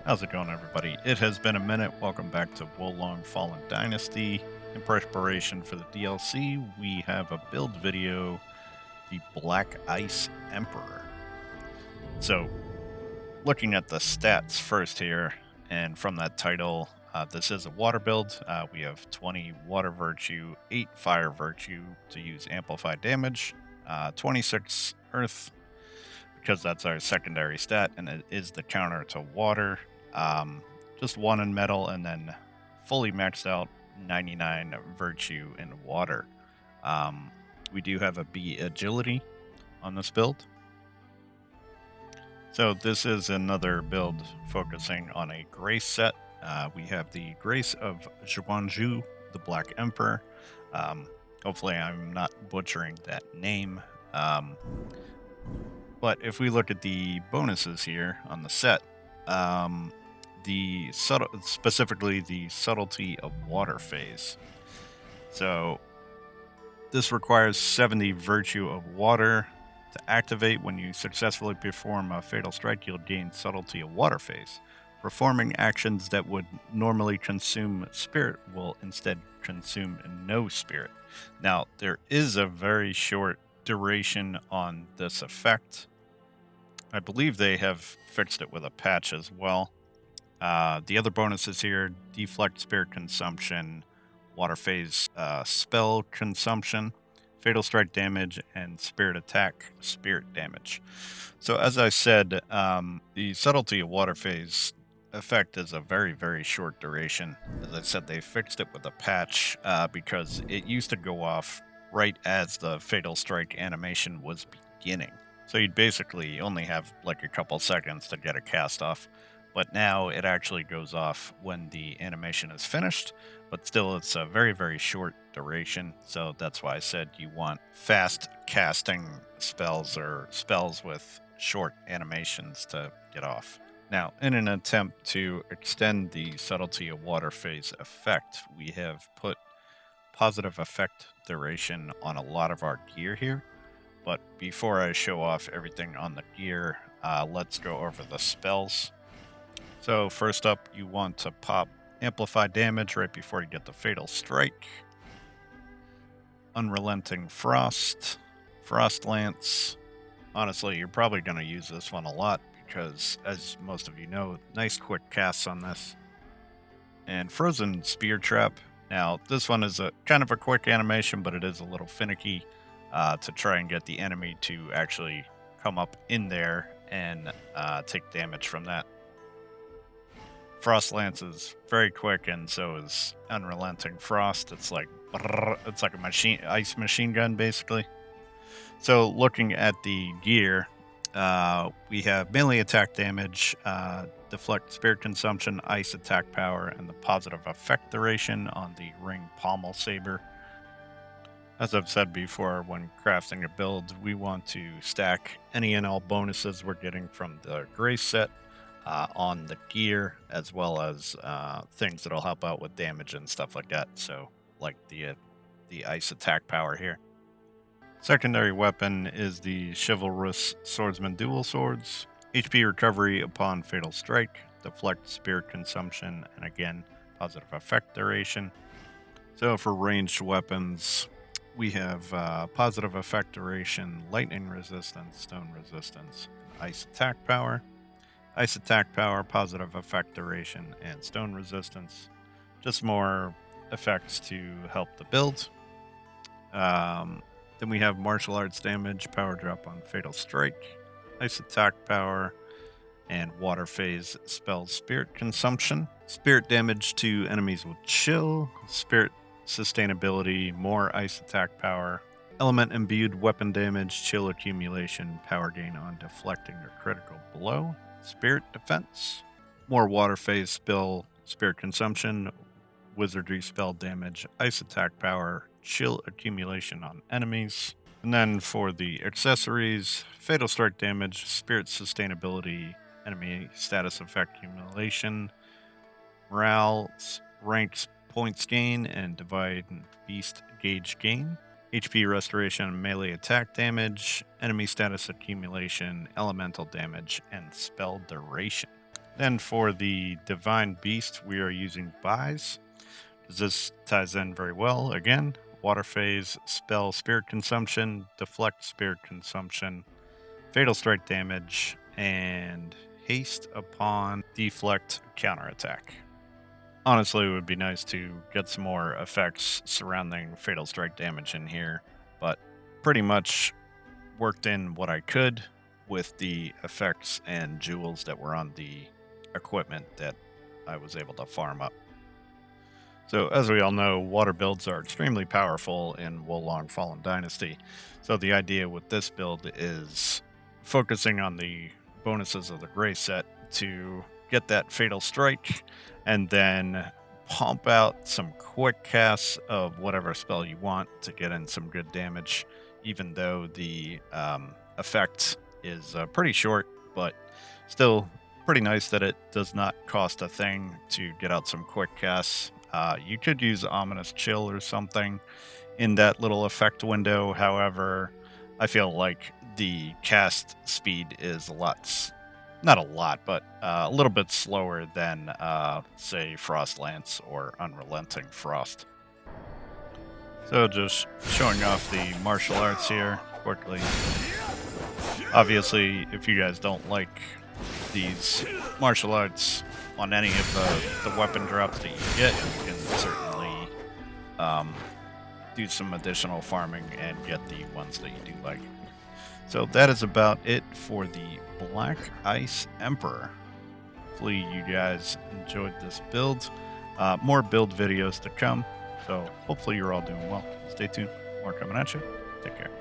How's it going, everybody? It has been a minute. Welcome back to Wolong Fallen Dynasty. In preparation for the DLC, we have a build video, the Black Ice Emperor. So, looking at the stats first here, and from that title, this is a water build. We have 20 water virtue, 8 fire virtue to use amplified damage, 26 earth, because that's our secondary stat, and it is the counter to water. Um, just one in metal, and then fully maxed out 99 virtue in water. Um, we do have a B agility on this build. So this is another build focusing on a grace set. We have the Grace of Zhuanxu, the Black Emperor. Um, Hopefully I'm not butchering that name. But if we look at the bonuses here on the set, specifically the subtlety of water phase. So this requires 70 virtue of water to activate. When you successfully perform a fatal strike, you'll gain subtlety of water phase. Performing actions that would normally consume spirit will instead consume no spirit. Now, there is a very short duration on this effect. I believe they have fixed it with a patch as well. The other bonuses here: deflect spirit consumption, water phase spell consumption, fatal strike damage, and spirit attack spirit damage. So, as I said, the subtlety of water phase effect is a very, very short duration. As I said, they fixed it with a patch because it used to go off right as the fatal strike animation was beginning. So you'd basically only have like a couple seconds to get a cast off. But now it actually goes off when the animation is finished, but still it's a very, very short duration. So that's why I said you want fast casting spells or spells with short animations to get off. Now, in an attempt to extend the subtlety of water phase effect, we have put positive effect duration on a lot of our gear here. But before I show off everything on the gear, let's go over the spells. So first up, you want to pop amplify damage right before you get the fatal strike. Unrelenting frost, frost lance. Honestly, you're probably going to use this one a lot because, as most of you know, nice quick casts on this. And frozen spear trap. Now, this one is a kind of a quick animation, but it is a little finicky to try and get the enemy to actually come up in there and take damage from that. Frost Lance is very quick, and so is Unrelenting Frost. It's like a ice machine gun, basically. So, looking at the gear, we have melee attack damage, deflect spirit consumption, ice attack power, and the positive effect duration on the ring pommel saber. As I've said before, when crafting a build, we want to stack any and all bonuses we're getting from the Grace set on the gear, as well as things that'll help out with damage and stuff like that. So, like the ice attack power here. Secondary weapon is the Chivalrous Swordsman Dual Swords. HP recovery upon fatal strike, deflect spirit consumption, and again, positive effect duration. So for ranged weapons, we have positive effect duration, lightning resistance, stone resistance, and ice attack power. Ice attack power, positive effect duration, and stone resistance. Just more effects to help the build. Then we have martial arts damage, power drop on fatal strike, ice attack power, and water phase spells spirit consumption. Spirit damage to enemies with chill, spirit sustainability, more ice attack power, element imbued weapon damage, chill accumulation, power gain on deflecting or critical blow, spirit defense, more water phase spell spirit consumption, wizardry spell damage, ice attack power, chill accumulation on enemies. And then for the accessories, fatal strike damage, spirit sustainability, enemy status effect accumulation, morale, ranks points gain, and divide beast gauge gain. HP restoration, melee attack damage, enemy status accumulation, elemental damage, and spell duration. Then for the Divine Beast, we are using buys. This ties in very well. Again, water phase, spell spirit consumption, deflect spirit consumption, fatal strike damage, and haste upon deflect counterattack. Honestly, it would be nice to get some more effects surrounding fatal strike damage in here, but pretty much worked in what I could with the effects and jewels that were on the equipment that I was able to farm up. So, as we all know, water builds are extremely powerful in Wolong Fallen Dynasty. So, the idea with this build is focusing on the bonuses of the gray set to get that fatal strike and then pump out some quick casts of whatever spell you want to get in some good damage, even though the effect is pretty short, but still pretty nice that it does not cost a thing to get out some quick casts. You could use Ominous Chill or something in that little effect window. However, I feel like the cast speed is not a lot, but a little bit slower than, say, Frost Lance or Unrelenting Frost. So just showing off the martial arts here quickly. Obviously, if you guys don't like these martial arts on any of the weapon drops that you get, you can certainly do some additional farming and get the ones that you do like. So that is about it for the Black Ice Emperor. Hopefully you guys enjoyed this build. More build videos to come, so hopefully you're all doing well. Stay tuned, more coming at you. Take care.